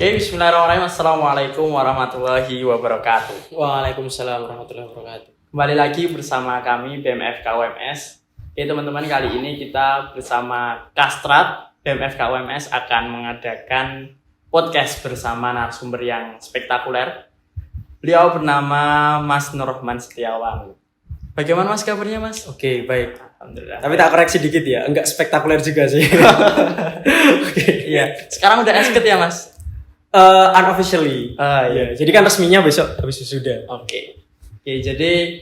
Oke, bismillahirrahmanirrahim. Assalamualaikum warahmatullahi wabarakatuh. Waalaikumsalam warahmatullahi wabarakatuh. Kembali lagi bersama kami BMFK UMS. Oke teman-teman, kali ini kita bersama Kastrat BMFK UMS akan mengadakan podcast bersama narasumber yang spektakuler. Beliau bernama Mas Nurrohman Setiawan. Bagaimana Mas kabarnya Mas? Oke, baik. Alhamdulillah. Tapi tak koreksi dikit ya, enggak spektakuler juga sih. Oke, iya. Sekarang udah esket ya Mas? Unofficially. Iya. Jadi kan resminya besok habis wisuda. Oke, jadi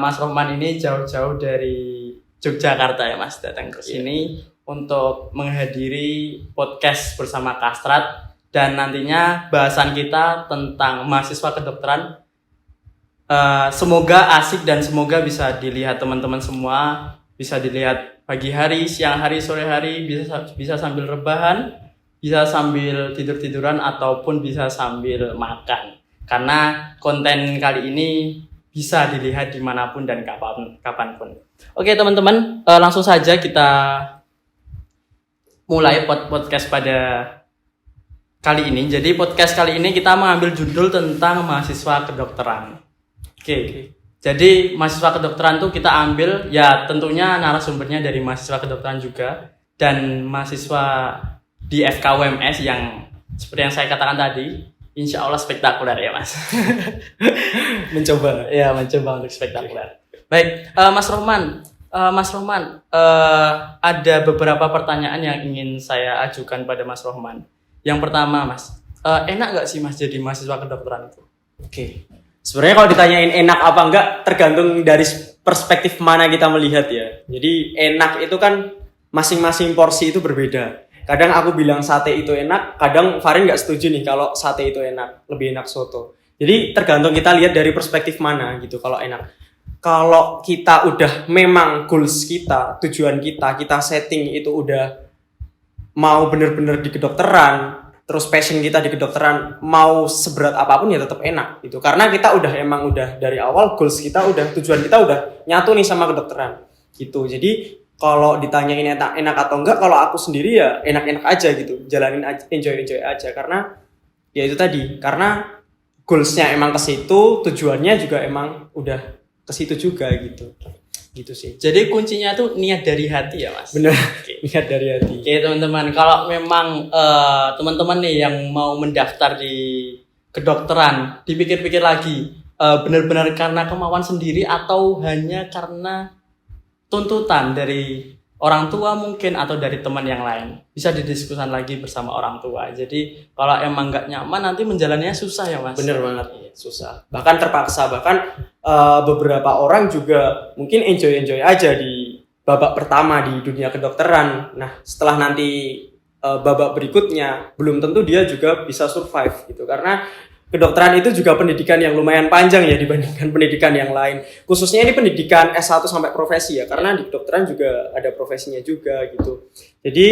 Mas Rohman ini jauh-jauh dari Yogyakarta ya Mas, datang ke sini untuk menghadiri podcast bersama Kastrat, dan nantinya bahasan kita tentang mahasiswa kedokteran. Semoga asik dan semoga bisa dilihat teman-teman semua, bisa dilihat pagi hari, siang hari, sore hari, bisa sambil rebahan, bisa sambil tidur-tiduran, ataupun bisa sambil makan. Karena konten kali ini bisa dilihat dimanapun dan kapanpun. Oke teman-teman, langsung saja kita mulai podcast pada kali ini. Jadi podcast kali ini kita mengambil judul tentang mahasiswa kedokteran. Oke. Jadi mahasiswa kedokteran tuh kita ambil ya tentunya narasumbernya dari mahasiswa kedokteran juga, dan mahasiswa di FKUMS yang seperti yang saya katakan tadi, insya Allah spektakuler ya Mas. Mencoba Mencoba untuk spektakuler. Baik, Mas Rohman, ada beberapa pertanyaan yang ingin saya ajukan pada Mas Rohman. Yang pertama Mas, enak nggak sih Mas jadi mahasiswa kedokteran itu? Oke. Sebenarnya kalau ditanyain enak apa enggak tergantung dari perspektif mana kita melihat ya. Jadi enak itu kan masing-masing porsi itu berbeda. Kadang aku bilang sate itu enak, kadang Farin nggak setuju nih kalau sate itu enak, lebih enak soto. Jadi tergantung kita lihat dari perspektif mana gitu kalau enak. Kalau kita udah memang goals kita, tujuan kita setting itu udah mau bener-bener di kedokteran, terus passion kita di kedokteran mau seberat apapun ya tetap enak gitu. Karena kita udah dari awal goals kita tujuan kita udah nyatu nih sama kedokteran gitu. Jadi kalau ditanyain enak atau enggak, kalau aku sendiri ya enak-enak aja gitu, jalanin aja, enjoy aja, karena ya itu tadi, karena goalsnya emang ke situ, tujuannya juga emang udah ke situ juga gitu sih. Jadi kuncinya tuh niat dari hati ya Mas. Bener. Niat dari hati. Oke teman-teman, kalau memang teman-teman nih yang mau mendaftar di kedokteran, dipikir-pikir lagi, benar-benar karena kemauan sendiri atau hanya karena tuntutan dari orang tua mungkin atau dari teman yang lain, bisa didiskusikan lagi bersama orang tua. Jadi kalau emang nggak nyaman nanti menjalannya susah ya Mas. Bener banget, susah. Bahkan terpaksa, beberapa orang juga mungkin enjoy aja di babak pertama di dunia kedokteran. Nah setelah nanti babak berikutnya belum tentu dia juga bisa survive gitu, karena kedokteran itu juga pendidikan yang lumayan panjang ya dibandingkan pendidikan yang lain. Khususnya ini pendidikan S1 sampai profesi ya, karena di kedokteran juga ada profesinya juga gitu. Jadi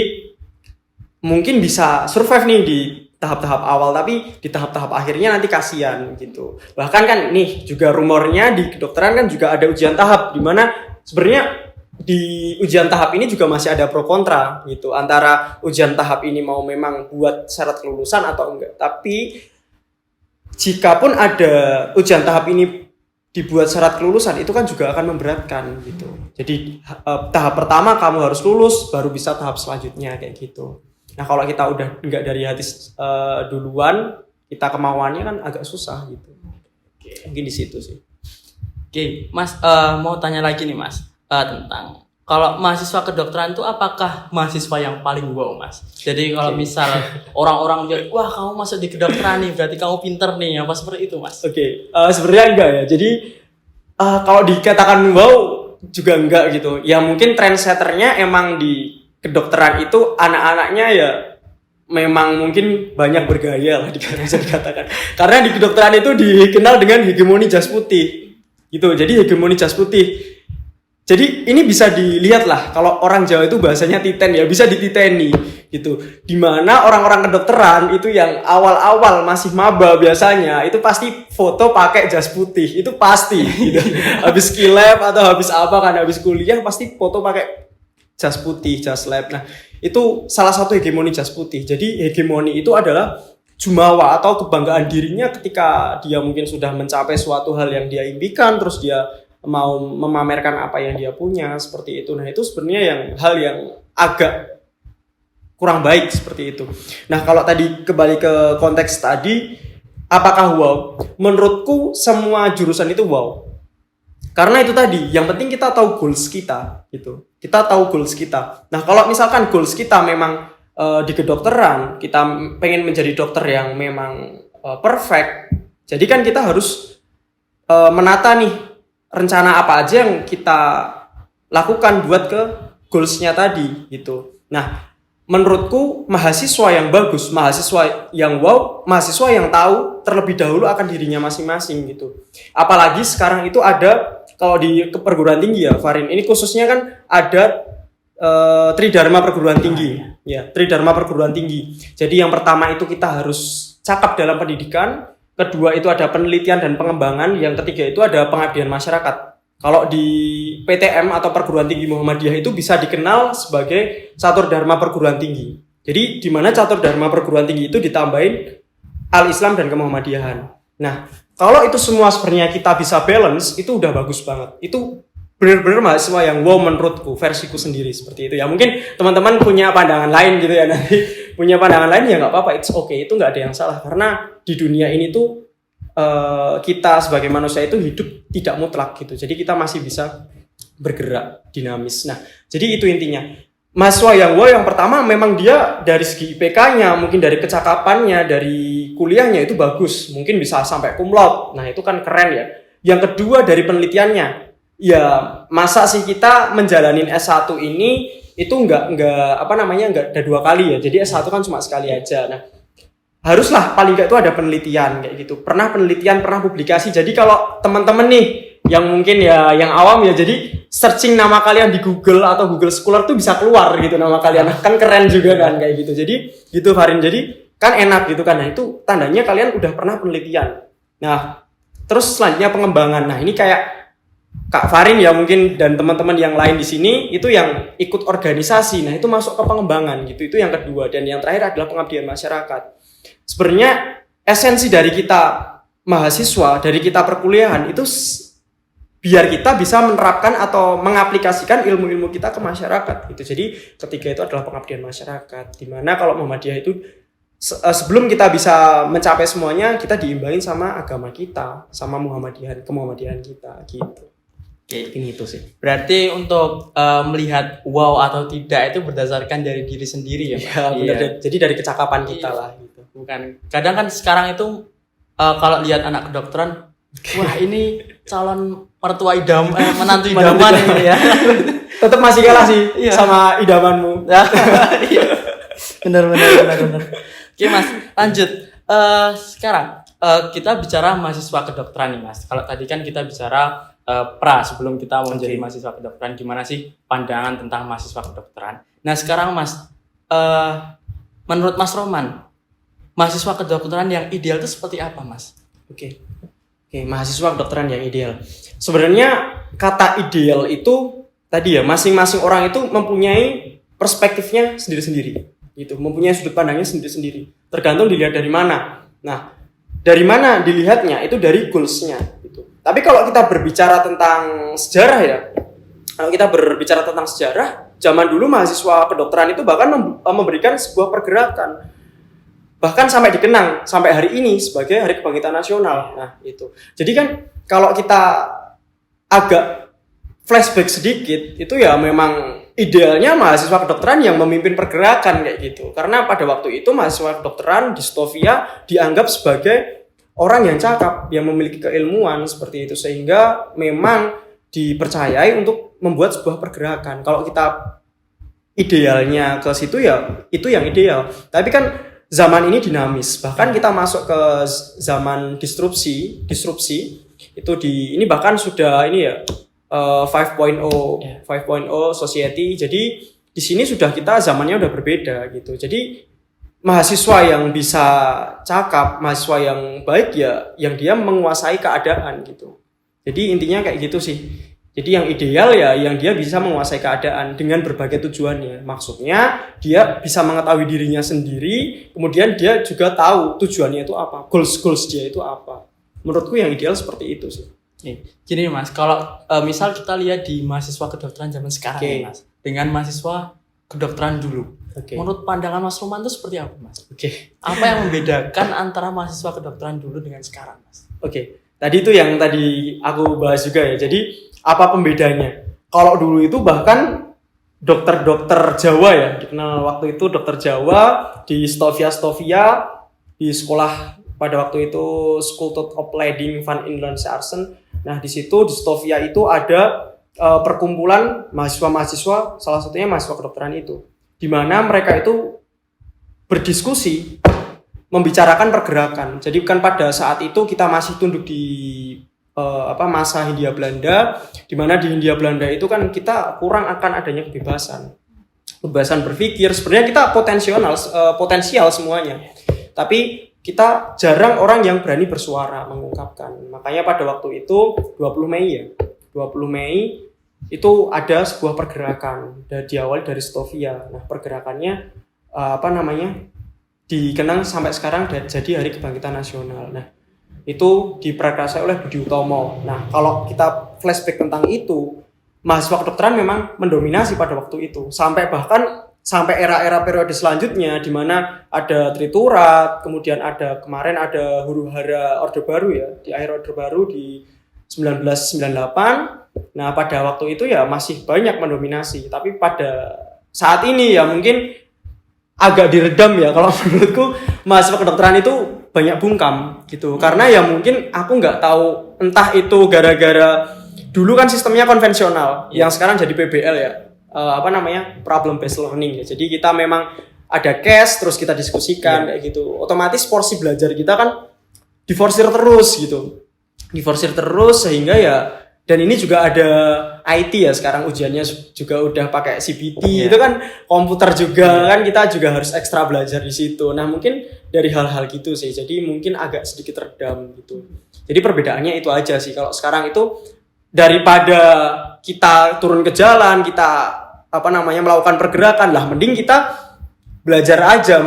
mungkin bisa survive nih di tahap-tahap awal, tapi di tahap-tahap akhirnya nanti kasihan gitu. Bahkan kan nih juga rumornya di kedokteran kan juga ada ujian tahap, di mana sebenarnya di ujian tahap ini juga masih ada pro kontra gitu, antara ujian tahap ini mau memang buat syarat kelulusan atau enggak. Tapi jikapun ada ujian tahap ini dibuat syarat kelulusan, itu kan juga akan memberatkan gitu. Jadi tahap pertama kamu harus lulus, baru bisa tahap selanjutnya kayak gitu. Nah kalau kita udah nggak dari hati duluan, kita kemauannya kan agak susah gitu. Mungkin di situ sih. Oke, Mas, mau tanya lagi nih Mas, tentang kalau mahasiswa kedokteran itu apakah mahasiswa yang paling wow Mas? Jadi kalau misal orang-orang bilang, wah kamu masuk di kedokteran nih, berarti kamu pinter nih, apa seperti itu Mas? Oke, sebenarnya enggak ya. Jadi kalau dikatakan wow juga enggak gitu. Ya mungkin trendsetternya emang di kedokteran itu anak-anaknya ya memang mungkin banyak bergaya lah bisa dikatakan. Karena di kedokteran itu dikenal dengan hegemoni jas putih gitu. Jadi hegemoni jas putih. Jadi ini bisa dilihat lah, kalau orang Jawa itu bahasanya titen ya, bisa dititeni gitu. Dimana orang-orang kedokteran itu yang awal-awal masih maba biasanya itu pasti foto pakai jas putih, itu pasti gitu. Habis skilab atau habis apa kan, habis kuliah pasti foto pakai jas putih, jas lab. Nah itu salah satu hegemoni jas putih. Jadi hegemoni itu adalah jumawa atau kebanggaan dirinya ketika dia mungkin sudah mencapai suatu hal yang dia impikan, terus dia mau memamerkan apa yang dia punya seperti itu. Nah itu sebenarnya hal yang agak kurang baik seperti itu. Nah kalau tadi kembali ke konteks tadi, apakah wow? Menurutku semua jurusan itu wow. Karena itu tadi, yang penting kita tahu goals kita gitu. Kita tahu goals kita. Nah kalau misalkan goals kita memang di kedokteran, kita pengen menjadi dokter yang memang perfect, jadi kan kita harus menata nih rencana apa aja yang kita lakukan buat ke goalsnya tadi gitu. Nah menurutku mahasiswa yang bagus, mahasiswa yang wow, mahasiswa yang tahu terlebih dahulu akan dirinya masing-masing gitu. Apalagi sekarang itu ada, kalau di perguruan tinggi ya Farin, ini khususnya kan ada Tridharma perguruan tinggi ya, Tridharma perguruan tinggi. Jadi yang pertama itu kita harus cakap dalam pendidikan, kedua itu ada penelitian dan pengembangan, yang ketiga itu ada pengabdian masyarakat. Kalau di PTM atau perguruan tinggi Muhammadiyah itu bisa dikenal sebagai catur dharma perguruan tinggi. Jadi di mana catur dharma perguruan tinggi itu ditambahin al-Islam dan kemuhammadiyahan. Nah, kalau itu semua sebenarnya kita bisa balance, itu udah bagus banget. Itu benar-benar mahasiswa yang wow menurutku, versiku sendiri seperti itu ya. Mungkin teman-teman punya pandangan lain gitu ya, nanti punya pandangan lain ya nggak apa-apa, it's okay, itu nggak ada yang salah, karena di dunia ini tuh kita sebagai manusia itu hidup tidak mutlak gitu, jadi kita masih bisa bergerak dinamis. Nah jadi itu intinya, mahasiswa yang wow yang pertama memang dia dari segi IPK-nya, mungkin dari kecakapannya, dari kuliahnya itu bagus, mungkin bisa sampai cum laude, nah itu kan keren ya. Yang kedua dari penelitiannya, ya masa sih kita menjalanin S1 ini itu enggak ada 2 kali ya. Jadi S1 kan cuma sekali aja. Nah, haruslah paling enggak itu ada penelitian kayak gitu. Pernah penelitian, pernah publikasi. Jadi kalau teman-teman nih yang mungkin ya yang awam ya, jadi searching nama kalian di Google atau Google Scholar tuh bisa keluar gitu nama kalian. Kan keren juga kan kayak gitu. Jadi gitu Farin. Jadi kan enak gitu kan. Nah, itu tandanya kalian udah pernah penelitian. Nah, terus selanjutnya pengembangan. Nah, ini kayak Kak Farin ya mungkin dan teman-teman yang lain di sini itu yang ikut organisasi. Nah, itu masuk ke pengembangan gitu. Itu yang kedua, dan yang terakhir adalah pengabdian masyarakat. Sebenarnya esensi dari kita mahasiswa, dari kita perkuliahan itu biar kita bisa menerapkan atau mengaplikasikan ilmu-ilmu kita ke masyarakat gitu. Jadi ketiga itu adalah pengabdian masyarakat. Dimana kalau Muhammadiyah itu sebelum kita bisa mencapai semuanya, kita diimbangin sama agama kita, sama kemuhammadiyahan kita gitu. Oke, ini itu sih. Berarti untuk melihat wow atau tidak itu berdasarkan dari diri sendiri ya, Pak? Ya, benar. Iya. Jadi dari kecakapan kita lah gitu. Bukan. Kadang kan sekarang itu kalau lihat anak kedokteran, wah ini calon mertua menantu idaman ini ya. Tetap masih kalah sih sama idamanmu. Iya. Benar. Oke, Mas, lanjut. Sekarang kita bicara mahasiswa kedokteran nih, Mas. Kalau tadi kan kita bicara sebelum kita mau menjadi mahasiswa kedokteran, gimana sih pandangan tentang mahasiswa kedokteran? Nah sekarang Mas, menurut Mas Roman, mahasiswa kedokteran yang ideal itu seperti apa, Mas? Oke, mahasiswa kedokteran yang ideal. Sebenarnya kata ideal itu tadi ya, masing-masing orang itu mempunyai perspektifnya sendiri-sendiri, gitu, mempunyai sudut pandangnya sendiri-sendiri. Tergantung dilihat dari mana. Nah, dari mana dilihatnya itu dari goals-nya. Tapi kalau kita berbicara tentang sejarah ya, zaman dulu mahasiswa kedokteran itu bahkan memberikan sebuah pergerakan, bahkan sampai dikenang sampai hari ini sebagai Hari Kebangkitan Nasional. Nah itu, jadi kan kalau kita agak flashback sedikit, itu ya memang idealnya mahasiswa kedokteran yang memimpin pergerakan kayak gitu, karena pada waktu itu mahasiswa kedokteran di Stovia dianggap sebagai orang yang cakap, yang memiliki keilmuan seperti itu, sehingga memang dipercayai untuk membuat sebuah pergerakan. Kalau kita idealnya ke situ ya itu yang ideal. Tapi kan zaman ini dinamis. Bahkan kita masuk ke zaman disrupsi itu ini bahkan sudah ini ya 5.0 society. Jadi di sini sudah kita zamannya udah berbeda gitu. Jadi mahasiswa yang bisa cakap, mahasiswa yang baik ya yang dia menguasai keadaan gitu. Jadi intinya kayak gitu sih. Jadi yang ideal ya yang dia bisa menguasai keadaan dengan berbagai tujuannya. Maksudnya dia bisa mengetahui dirinya sendiri, kemudian dia juga tahu tujuannya itu apa, goals dia itu apa. Menurutku yang ideal seperti itu sih. Gini Mas, kalau misal kita lihat di mahasiswa kedokteran zaman sekarang nih, Mas, dengan mahasiswa kedokteran dulu. Menurut pandangan Mas Roman itu seperti apa, Mas? Apa yang membedakan antara mahasiswa kedokteran dulu dengan sekarang, Mas? Tadi itu yang tadi aku bahas juga ya. Jadi apa pembedanya? Kalau dulu itu bahkan dokter-dokter Jawa ya, dikenal waktu itu dokter Jawa di Stovia di sekolah pada waktu itu School tot Opleiding van Inlandse Artsen. Nah, di situ di Stovia itu ada perkumpulan mahasiswa-mahasiswa, salah satunya mahasiswa kedokteran itu, di mana mereka itu berdiskusi membicarakan pergerakan. Jadi kan pada saat itu kita masih tunduk di masa Hindia Belanda, di mana di Hindia Belanda itu kan kita kurang akan adanya kebebasan berpikir. Sebenarnya kita potensial semuanya, tapi kita jarang orang yang berani bersuara mengungkapkan. Makanya pada waktu itu 20 Mei itu ada sebuah pergerakan diawali dari Stovia. Nah, pergerakannya dikenang sampai sekarang jadi Hari Kebangkitan Nasional. Nah, itu diprakarsai oleh Budi Utomo. Nah, kalau kita flashback tentang itu, mahasiswa kedokteran memang mendominasi pada waktu itu. Sampai era-era periode selanjutnya di mana ada Triturat, kemudian kemarin ada huru-hara Orde Baru ya, di akhir Orde Baru di 1998. Nah, pada waktu itu ya masih banyak mendominasi, tapi pada saat ini ya mungkin agak diredam ya kalau menurutku mahasiswa kedokteran itu banyak bungkam gitu. Karena ya mungkin aku nggak tahu, entah itu gara-gara dulu kan sistemnya konvensional yang sekarang jadi PBL ya, problem based learning ya. Jadi kita memang ada case terus kita diskusikan kayak gitu. Otomatis porsi belajar kita kan diforsir terus sehingga ya, dan ini juga ada IT ya, sekarang ujiannya juga udah pakai CBT, itu kan komputer juga kan, kita juga harus ekstra belajar di situ. Nah, mungkin dari hal-hal gitu sih, jadi mungkin agak sedikit redam gitu. Jadi perbedaannya itu aja sih. Kalau sekarang itu daripada kita turun ke jalan, kita melakukan pergerakan lah, mending kita belajar aja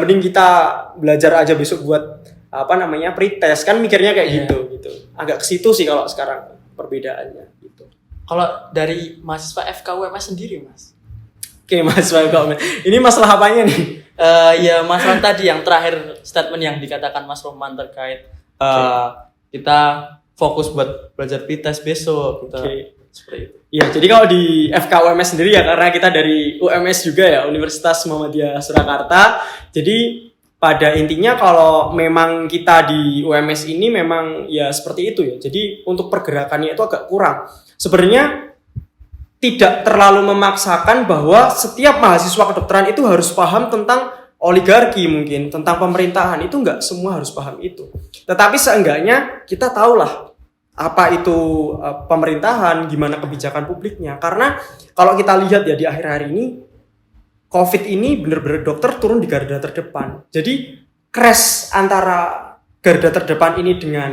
besok buat pretest kan, mikirnya kayak gitu. Agak ke situ sih kalau sekarang perbedaannya gitu. Kalau dari mahasiswa FKUMS sendiri, Mas? Mahasiswa FKUMS. Ini masalah apanya nih? Ya masalah tadi yang terakhir, statement yang dikatakan Mas Roman terkait kita fokus buat belajar pretest besok gitu. Seperti itu. Ya, jadi kalau di FKUMS sendiri ya, karena kita dari UMS juga ya, Universitas Muhammadiyah Surakarta. Jadi pada intinya kalau memang kita di UMS ini memang ya seperti itu ya. Jadi untuk pergerakannya itu agak kurang. Sebenarnya tidak terlalu memaksakan bahwa setiap mahasiswa kedokteran itu harus paham tentang oligarki, mungkin tentang pemerintahan, itu enggak semua harus paham itu. Tetapi seenggaknya kita tahulah apa itu pemerintahan, gimana kebijakan publiknya. Karena kalau kita lihat ya di akhir hari ini, COVID ini benar-benar dokter turun di garda terdepan. Jadi crash antara garda terdepan ini dengan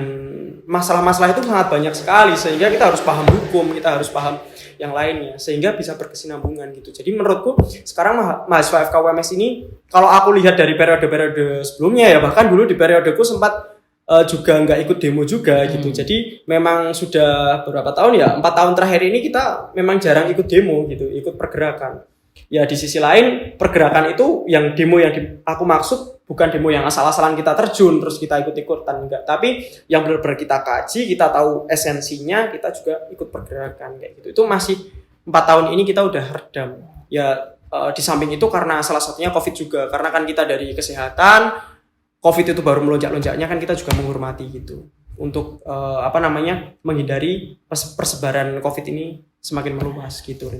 masalah-masalah itu sangat banyak sekali, sehingga kita harus paham hukum, kita harus paham yang lainnya, sehingga bisa berkesinambungan gitu. Jadi menurutku sekarang mahasiswa FKUMS ini, kalau aku lihat dari periode-periode sebelumnya ya, bahkan dulu di periodeku sempat juga nggak ikut demo juga gitu. Jadi memang sudah berapa tahun ya, 4 tahun terakhir ini kita memang jarang ikut demo gitu, ikut pergerakan. Ya di sisi lain pergerakan itu yang demo yang aku maksud bukan demo yang asal-asalan kita terjun terus kita ikut-ikutan, enggak, tapi yang benar-benar kita kaji, kita tahu esensinya, kita juga ikut pergerakan kayak gitu. Itu masih 4 tahun ini kita udah redam. Ya di samping itu karena salah satunya COVID juga, karena kan kita dari kesehatan, COVID itu baru melonjak-lonjaknya kan, kita juga menghormati gitu untuk menghindari persebaran COVID ini semakin meluas gitu.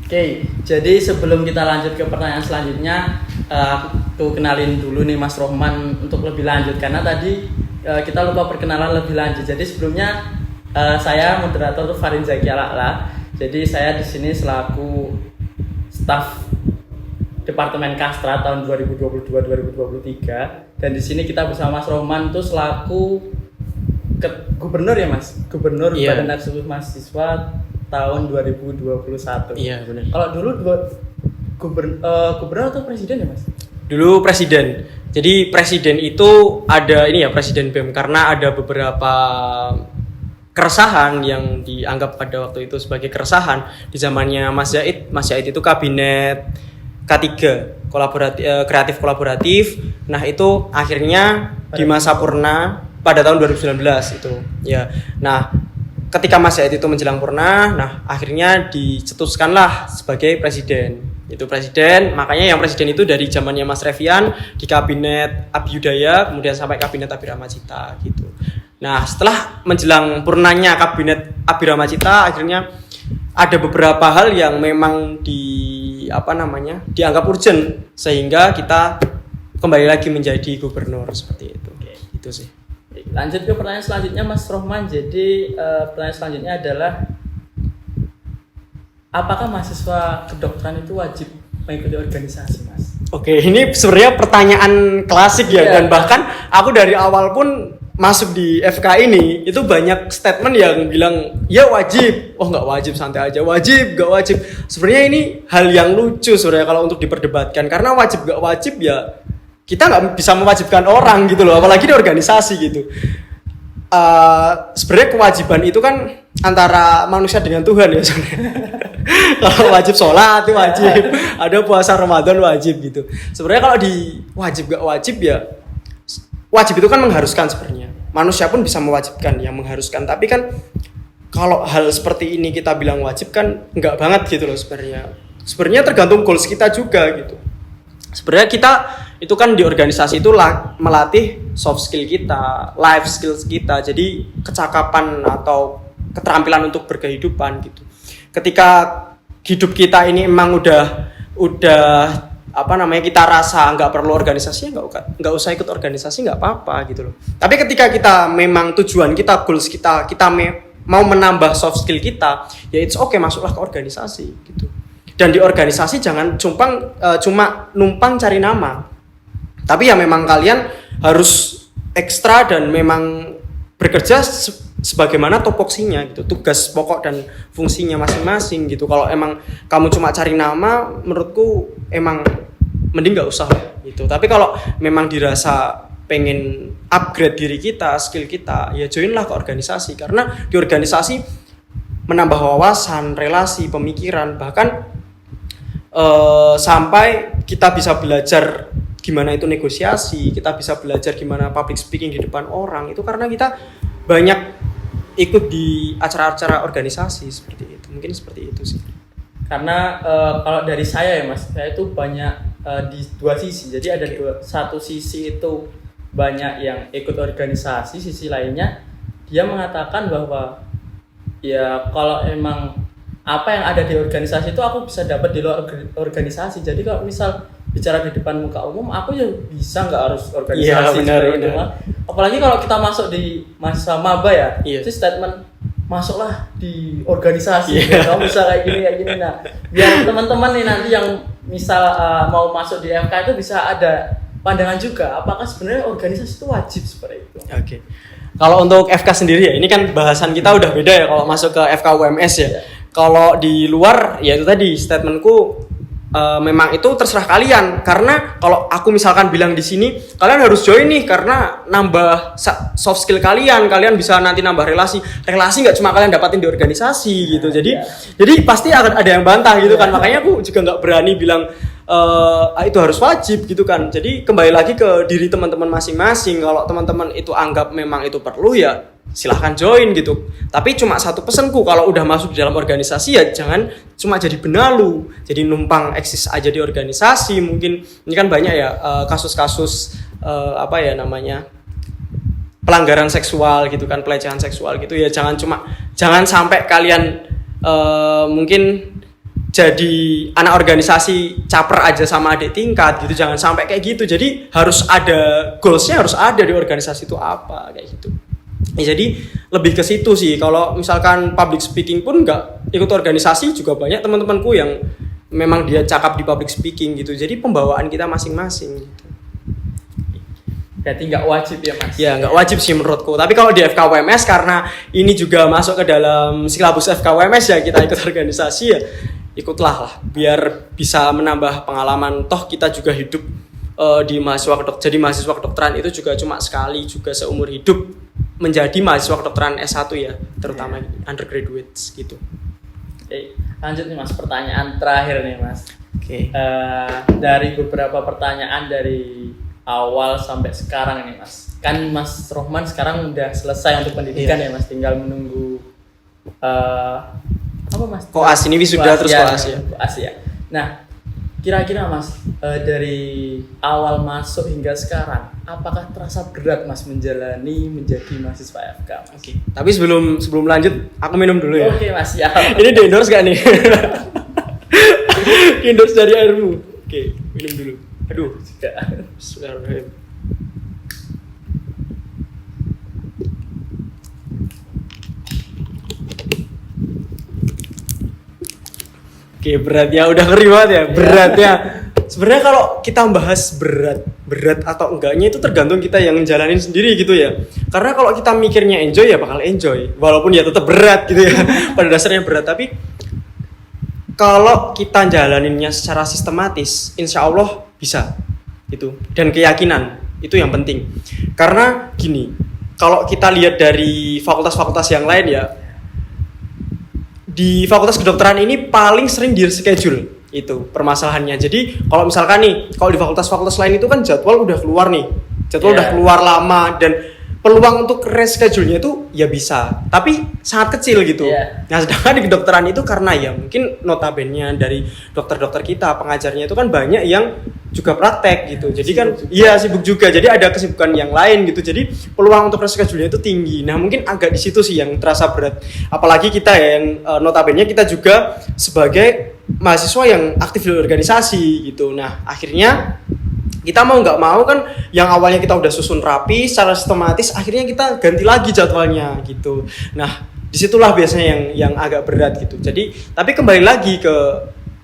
Oke, jadi sebelum kita lanjut ke pertanyaan selanjutnya, aku kenalin dulu nih Mas Rohman untuk lebih lanjut, karena tadi kita lupa perkenalan lebih lanjut. Jadi sebelumnya saya moderator tuh Farin Zaki Alakla. Jadi saya di sini selaku staf Departemen Kastra tahun 2022-2023, dan di sini kita bersama Mas Rohman tuh selaku gubernur ya Mas, gubernur Badan Eksekutif Mahasiswa tahun 2021. Iya benar. Kalau dulu gubernur atau presiden ya Mas? Dulu presiden. Jadi presiden itu ada ini ya, presiden BEM, karena ada beberapa keresahan yang dianggap pada waktu itu sebagai keresahan di zamannya Mas Zaid. Mas Zaid itu kabinet K3 kreatif kolaboratif. Nah, itu akhirnya di masa purna pada tahun 2019 itu. Ya. Nah, ketika Mas Zaid itu menjelang purna, nah akhirnya dicetuskanlah sebagai presiden. Itu presiden, makanya yang presiden itu dari zamannya Mas Revian di kabinet Abiyudaya, kemudian sampai kabinet Abirama Cita gitu. Nah, setelah menjelang purnanya kabinet Abirama Cita, akhirnya ada beberapa hal yang memang dianggap urgent sehingga kita kembali lagi menjadi gubernur seperti itu. Itu sih. Lanjut ke pertanyaan selanjutnya Mas Rohman. Jadi pertanyaan selanjutnya adalah, apakah mahasiswa kedokteran itu wajib mengikuti organisasi, Mas? Oke, ini sebenarnya pertanyaan klasik ya, dan bahkan aku dari awal pun masuk di FK ini itu banyak statement yang bilang ya wajib, oh nggak wajib, santai aja, wajib nggak wajib. Sebenarnya ini hal yang lucu sebenarnya kalau untuk diperdebatkan, karena wajib nggak wajib ya kita nggak bisa mewajibkan orang gitu loh, apalagi di organisasi gitu. Sebenarnya kewajiban itu kan antara manusia dengan Tuhan ya sebenarnya. Kalau wajib sholat itu wajib, ada puasa Ramadan wajib gitu. Sebenarnya kalau di wajib gak wajib ya, wajib itu kan mengharuskan sebenarnya. Manusia pun bisa mewajibkan, yang mengharuskan. Tapi kan kalau hal seperti ini kita bilang wajib kan enggak banget gitu loh sebenarnya. Sebenarnya tergantung goals kita juga gitu. Sebenarnya kita itu kan di organisasi itu melatih soft skill kita, life skills kita. Jadi kecakapan atau keterampilan untuk berkehidupan gitu. Ketika hidup kita ini emang udah kita rasa nggak perlu organisasi, nggak usah ikut organisasi, nggak apa-apa gitu loh. Tapi ketika kita memang tujuan kita, goals kita mau menambah soft skill kita, ya it's okay, masuklah ke organisasi gitu. Dan di organisasi jangan cuma numpang cari nama, tapi ya memang kalian harus ekstra dan memang bekerja sebagaimana topoksinya gitu, tugas pokok dan fungsinya masing-masing gitu. Kalau emang kamu cuma cari nama, menurutku emang mending nggak usah gitu. Tapi kalau memang dirasa pengen upgrade diri kita, skill kita, ya joinlah ke organisasi, karena di organisasi menambah wawasan, relasi, pemikiran, bahkan sampai kita bisa belajar gimana itu negosiasi, kita bisa belajar gimana public speaking di depan orang, itu karena kita banyak ikut di acara-acara organisasi seperti itu. Mungkin seperti itu sih. Karena kalau dari saya ya Mas, saya itu banyak di dua sisi. Jadi ada satu sisi itu banyak yang ikut organisasi, sisi lainnya dia mengatakan bahwa ya kalau emang apa yang ada di organisasi itu aku bisa dapat di luar organisasi. Jadi kalau misal bicara di depan muka umum, aku ya bisa, nggak harus organisasi. Iya, benar. Apalagi kalau kita masuk di masa maba ya, iya. itu statement masuklah di organisasi, iya. kamu bisa kayak gini. Nah, biar teman-teman nih nanti yang misal mau masuk di FK itu bisa ada pandangan juga, apakah sebenarnya organisasi itu wajib seperti itu. Oke. Kalau untuk FK sendiri ya, ini kan bahasan kita udah beda ya kalau masuk ke FK UMS ya. Kalau di luar ya itu tadi statementku, memang itu terserah kalian, karena kalau aku misalkan bilang di sini kalian harus join nih karena nambah soft skill kalian bisa nanti nambah relasi nggak cuma kalian dapatin di organisasi gitu. Jadi pasti akan ada yang bantah gitu kan. Makanya aku juga nggak berani bilang itu harus wajib gitu kan. Jadi kembali lagi ke diri teman-teman masing-masing. Kalau teman-teman itu anggap memang itu perlu, ya silahkan join gitu. Tapi cuma satu pesanku, kalau udah masuk di dalam organisasi ya jangan cuma jadi benalu, jadi numpang eksis aja di organisasi. Mungkin ini kan banyak ya kasus-kasus pelanggaran seksual gitu kan, pelecehan seksual gitu ya. Jangan sampai kalian mungkin jadi anak organisasi caper aja sama adik tingkat gitu. Jangan sampai kayak gitu. Jadi harus ada goalsnya, harus ada di organisasi itu apa kayak gitu. Ya, jadi lebih ke situ sih. Kalau misalkan public speaking pun nggak ikut organisasi, juga banyak teman-temanku yang memang dia cakap di public speaking gitu. Jadi pembawaan kita masing-masing gitu. Berarti nggak wajib ya Mas? Ya nggak wajib sih menurutku. Tapi kalau di FKWMS karena ini juga masuk ke dalam silabus FKWMS ya, kita ikut organisasi ya ikutlah lah biar bisa menambah pengalaman. Toh kita juga hidup di jadi mahasiswa kedokteran itu juga cuma sekali juga seumur hidup menjadi mahasiswa kedokteran S1 ya, terutama undergraduates gitu. Oke, lanjut nih Mas, pertanyaan terakhir nih Mas. Oke. Dari beberapa pertanyaan dari awal sampai sekarang nih Mas. Kan Mas Rohman sekarang udah selesai untuk pendidikan ya Mas, tinggal menunggu apa Mas? Koas ini wisuda terus koas ya. Koas ya. Nah, kira-kira Mas dari awal masuk hingga sekarang, apakah terasa berat Mas menjadi mahasiswa FK Mas? Oke. Tapi sebelum lanjut, aku minum dulu ya. Oke Mas, siap. Ini di endorse gak nih? Endorse dari airmu. Oke, minum dulu. Aduh, Bismillahirrahmanirrahim. Oke, beratnya udah ngeri banget ya, beratnya. Sebenarnya kalau kita bahas berat atau enggaknya itu tergantung kita yang ngejalanin sendiri gitu ya. Karena kalau kita mikirnya enjoy ya bakal enjoy, walaupun ya tetap berat gitu ya. Pada dasarnya berat, tapi kalau kita jalaninnya secara sistematis, insya Allah bisa gitu. Dan keyakinan itu yang penting. Karena gini, kalau kita lihat dari fakultas-fakultas yang lain ya, di fakultas kedokteran ini paling sering di reschedule itu permasalahannya. Jadi kalau misalkan nih, kalau di fakultas-fakultas lain itu kan jadwal udah keluar nih, udah keluar lama dan peluang untuk reschedule-nya itu ya bisa, tapi sangat kecil gitu. Nah sedangkan di kedokteran itu karena ya mungkin notabene dari dokter-dokter kita, pengajarnya itu kan banyak yang juga praktek gitu. Jadi kan sibuk juga. Jadi ada kesibukan yang lain gitu. Jadi peluang untuk reschedule-nya itu tinggi. Nah, mungkin agak di situ sih yang terasa berat. Apalagi kita yang notabene kita juga sebagai mahasiswa yang aktif di organisasi gitu. Nah, akhirnya kita mau nggak mau kan yang awalnya kita udah susun rapi secara sistematis, akhirnya kita ganti lagi jadwalnya gitu. Nah, disitulah biasanya yang agak berat gitu. Jadi, tapi kembali lagi ke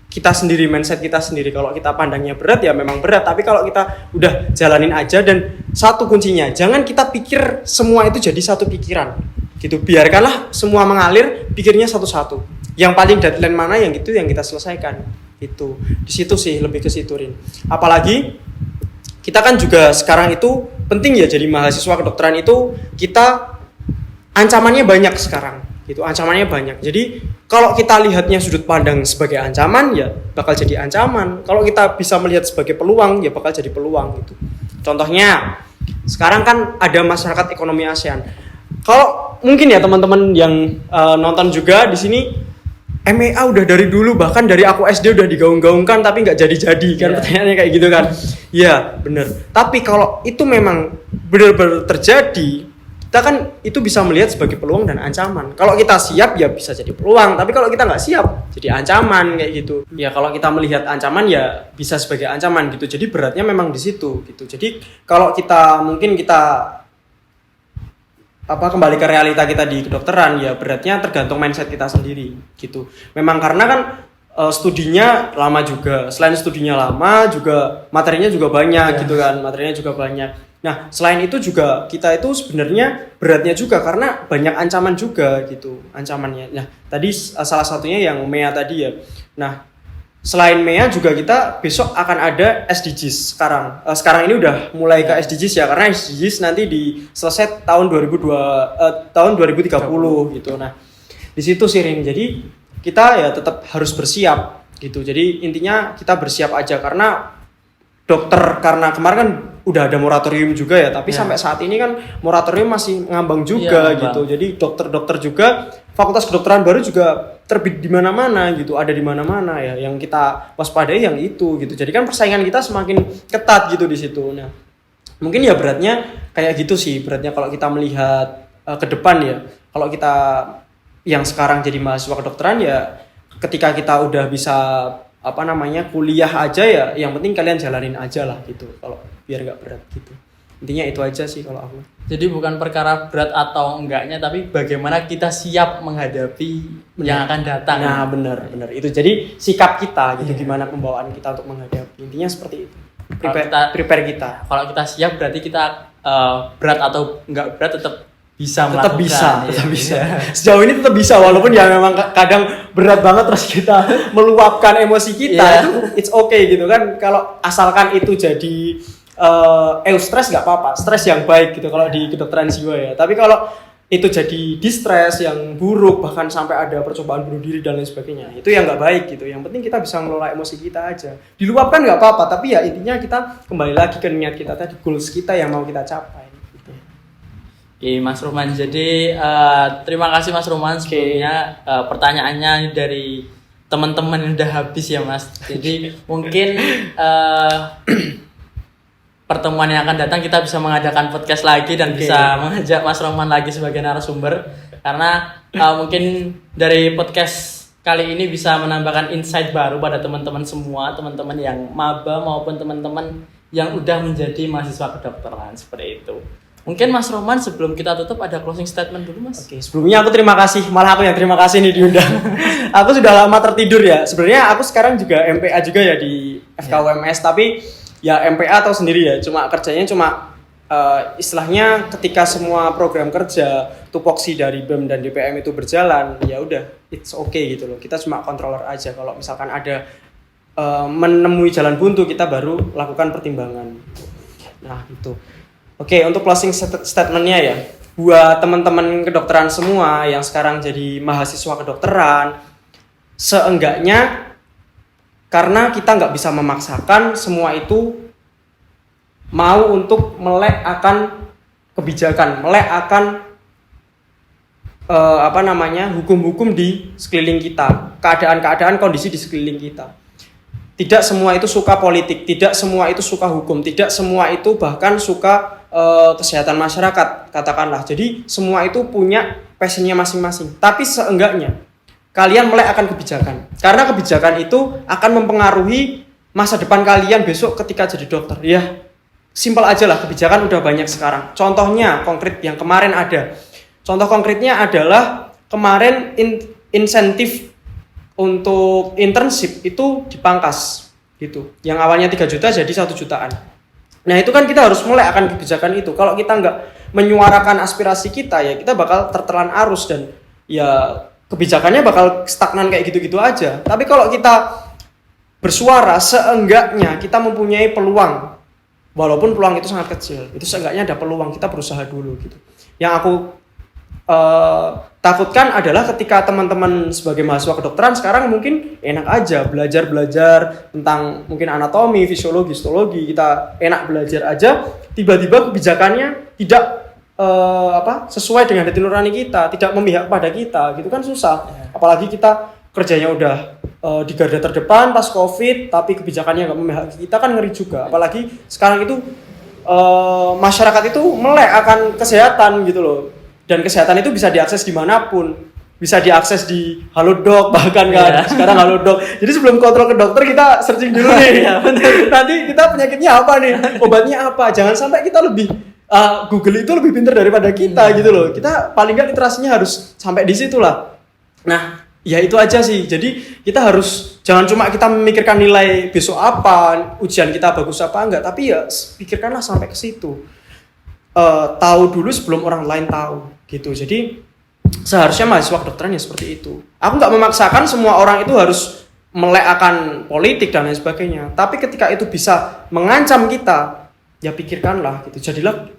kita sendiri, mindset kita sendiri. Kalau kita pandangnya berat ya memang berat, tapi kalau kita udah jalanin aja, dan satu kuncinya, jangan kita pikir semua itu jadi satu pikiran gitu. Biarkanlah semua mengalir, pikirnya satu-satu. Yang paling deadline mana yang itu yang kita selesaikan gitu. Di situ sih, lebih ke situ Rin. Apalagi kita kan juga sekarang itu penting ya, jadi mahasiswa kedokteran itu kita ancamannya banyak sekarang gitu, ancamannya banyak. Jadi kalau kita lihatnya sudut pandang sebagai ancaman ya bakal jadi ancaman. Kalau kita bisa melihat sebagai peluang ya bakal jadi peluang gitu. Contohnya sekarang kan ada masyarakat ekonomi ASEAN. Kalau mungkin ya teman-teman yang nonton juga di sini, MEA udah dari dulu, bahkan dari aku SD udah digaung-gaungkan tapi nggak jadi-jadi kan. Pertanyaannya kayak gitu kan. Iya bener. Tapi kalau itu memang benar-benar terjadi, kita kan itu bisa melihat sebagai peluang dan ancaman. Kalau kita siap ya bisa jadi peluang, tapi kalau kita nggak siap jadi ancaman kayak gitu. Ya kalau kita melihat ancaman ya bisa sebagai ancaman gitu. Jadi beratnya memang di situ gitu. Jadi kalau kita kembali ke realita kita di kedokteran ya beratnya tergantung mindset kita sendiri gitu. Memang karena kan studinya lama juga. Selain studinya lama juga materinya juga banyak gitu kan. Materinya juga banyak. Nah, selain itu juga kita itu sebenarnya beratnya juga karena banyak ancaman juga gitu, ancamannya. Nah, tadi salah satunya yang MEA tadi ya. Nah, selain MEA juga kita besok akan ada SDGs sekarang. Sekarang ini udah mulai ke SDGs ya, karena SDGs nanti selesai tahun 2030 gitu. Nah, di situ sih Rin. Jadi kita ya tetap harus bersiap gitu. Jadi intinya kita bersiap aja karena karena kemarin kan udah ada moratorium juga ya, tapi sampai saat ini kan moratorium masih ngambang juga gitu. Jadi dokter-dokter juga, fakultas kedokteran baru juga terbit di mana-mana gitu, ada di mana-mana ya. Yang kita waspadai yang itu gitu. Jadi kan persaingan kita semakin ketat gitu di situ. Nah, mungkin ya beratnya kayak gitu sih, beratnya kalau kita melihat ke depan ya. Kalau kita yang sekarang jadi mahasiswa kedokteran ya, ketika kita udah bisa kuliah aja ya, yang penting kalian jalanin aja lah gitu, kalau biar nggak berat gitu. Intinya itu aja sih kalau aku. Jadi bukan perkara berat atau enggaknya, tapi bagaimana kita siap menghadapi yang akan datang. Nah benar itu, jadi sikap kita gitu, gimana pembawaan kita untuk menghadapi, intinya seperti itu. prepare kita. Kalau kita siap berarti kita berat atau enggak berat tetap bisa Tetap melakukan. tetap bisa. Sejauh ini tetap bisa walaupun ya memang kadang berat banget terus kita meluapkan emosi kita itu it's okay gitu kan. Kalau asalkan itu jadi stres nggak apa-apa, stres yang baik gitu kalau di kedokteran jiwa ya. Tapi kalau itu jadi distress yang buruk bahkan sampai ada percobaan bunuh diri dan lain sebagainya, itu yang nggak baik gitu. Yang penting kita bisa mengelola emosi kita aja, diluapkan nggak apa-apa, tapi ya intinya kita kembali lagi ke niat kita tadi, goals kita yang mau kita capai gitu. Mas Ruman, jadi terima kasih Mas Ruman sebelumnya. Pertanyaannya dari teman-teman yang udah habis ya Mas, jadi mungkin pertemuan yang akan datang kita bisa mengadakan podcast lagi dan bisa mengajak Mas Roman lagi sebagai narasumber, karena mungkin dari podcast kali ini bisa menambahkan insight baru pada teman-teman semua, teman-teman yang maba maupun teman-teman yang udah menjadi mahasiswa kedokteran seperti itu. Mungkin Mas Roman sebelum kita tutup ada closing statement dulu Mas. Oke, sebelumnya aku terima kasih, malah aku yang terima kasih nih diundang. Aku sudah lama tertidur ya. Sebenarnya aku sekarang juga MPA juga ya di FKUMS, tapi ya MPA tahu sendiri ya, cuma kerjanya istilahnya ketika semua program kerja tupoksi dari BEM dan DPM itu berjalan, ya udah it's okay gitu loh. Kita cuma controller aja. Kalau misalkan ada menemui jalan buntu, kita baru lakukan pertimbangan. Nah itu. Oke, untuk closing statementnya ya, buat teman-teman kedokteran semua yang sekarang jadi mahasiswa kedokteran, seenggaknya karena kita nggak bisa memaksakan semua itu mau untuk melek akan kebijakan, melek akan hukum-hukum di sekeliling kita, keadaan-keadaan kondisi di sekeliling kita. Tidak semua itu suka politik, tidak semua itu suka hukum, tidak semua itu bahkan suka kesehatan masyarakat, katakanlah. Jadi semua itu punya passionnya masing-masing. Tapi seenggaknya kalian melek akan kebijakan, karena kebijakan itu akan mempengaruhi masa depan kalian besok ketika jadi dokter. Ya, simpel aja lah, kebijakan udah banyak sekarang. Contohnya konkret yang kemarin ada. Contoh konkretnya adalah kemarin insentif untuk internship itu dipangkas gitu. Yang awalnya 3 juta jadi 1 jutaan. Nah itu kan kita harus mulai akan kebijakan itu. Kalau kita nggak menyuarakan aspirasi kita, ya kita bakal tertelan arus dan ya kebijakannya bakal stagnan kayak gitu-gitu aja. Tapi kalau kita bersuara, seenggaknya kita mempunyai peluang. Walaupun peluang itu sangat kecil, itu seenggaknya ada peluang, kita berusaha dulu gitu. Yang aku takutkan adalah ketika teman-teman sebagai mahasiswa kedokteran sekarang mungkin enak aja belajar tentang mungkin anatomi, fisiologi, histologi, kita enak belajar aja, tiba-tiba kebijakannya tidak sesuai dengan hati nurani kita, tidak memihak pada kita, gitu kan susah. Apalagi kita kerjanya udah di garda terdepan pas COVID, tapi kebijakannya nggak memihak kita, kan ngeri juga. Apalagi sekarang itu masyarakat itu melek akan kesehatan gitu loh. Dan kesehatan itu bisa diakses dimanapun, bisa diakses di Halodoc bahkan kan. Sekarang Halodoc. Jadi sebelum kontrol ke dokter kita searching dulu nih. Nanti kita penyakitnya apa nih, obatnya apa. Jangan sampai kita lebih Google itu lebih pintar daripada kita gitu loh. Kita paling nggak literasinya harus sampai di situ lah. Nah, ya itu aja sih. Jadi kita harus jangan cuma kita memikirkan nilai besok apa, ujian kita bagus apa enggak, tapi ya pikirkanlah sampai ke situ. Tahu dulu sebelum orang lain tahu gitu. Jadi seharusnya mahasiswa kedokteran ya seperti itu. Aku nggak memaksakan semua orang itu harus melek akan politik dan lain sebagainya. Tapi ketika itu bisa mengancam kita, ya pikirkanlah gitu.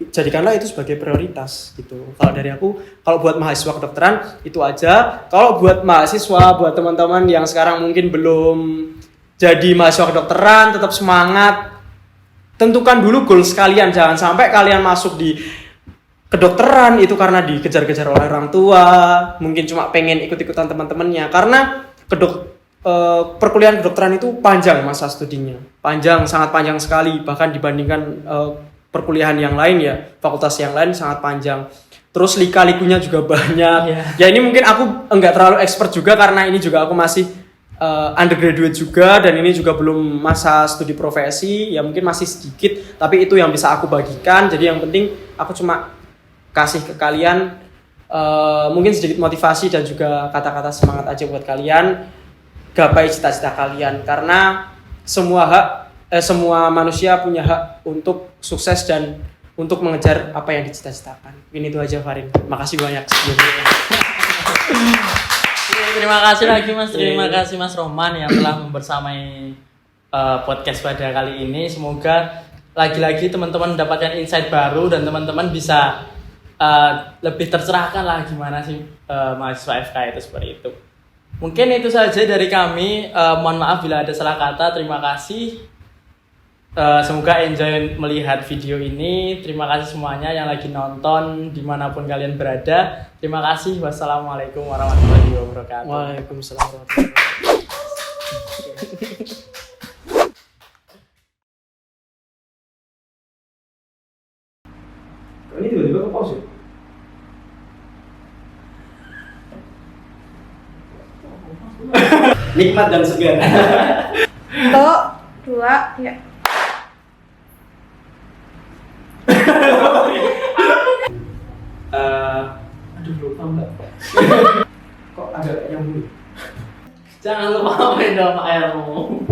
Jadikanlah itu sebagai prioritas gitu. Kalau dari aku, kalau buat mahasiswa kedokteran itu aja. Kalau buat mahasiswa, buat teman-teman yang sekarang mungkin belum jadi mahasiswa kedokteran, tetap semangat. Tentukan dulu goals kalian, jangan sampai kalian masuk di kedokteran itu karena dikejar-kejar oleh orang tua, mungkin cuma pengen ikut-ikutan teman-temannya, karena perkuliahan kedokteran itu panjang masa studinya, sangat panjang sekali, bahkan dibandingkan perkuliahan yang lain ya, fakultas yang lain sangat panjang. Terus lika-likunya juga banyak. Ya ini mungkin aku enggak terlalu expert juga karena ini juga aku masih undergraduate juga dan ini juga belum masa studi profesi, ya mungkin masih sedikit, tapi itu yang bisa aku bagikan. Jadi yang penting aku cuma kasih ke kalian mungkin sedikit motivasi dan juga kata-kata semangat aja buat kalian gapai cita-cita kalian, karena semua hak semua manusia punya hak untuk sukses dan untuk mengejar apa yang dicita-citakan. Ini itu aja Farin. Makasih banyak sebelumnya. Terima kasih lagi Mas, terima kasih Mas Roman yang telah membersamai podcast pada kali ini. Semoga lagi-lagi teman-teman mendapatkan insight baru dan teman-teman bisa lebih tercerahkan lah gimana sih mahasiswa FK itu seperti itu. Mungkin itu saja dari kami. Mohon maaf bila ada salah kata. Terima kasih. Semoga enjoy melihat video ini. Terima kasih semuanya yang lagi nonton dimanapun kalian berada. Terima kasih. Wassalamualaikum warahmatullahi wabarakatuh. Waalaikumsalam warahmatullahi wabarakatuh. Ini tiba-tiba ke pause. Nikmat dan segar. 1, 2, ya. Aduh lupa mbak. Kok ada yang Jangan lupa minum airmu.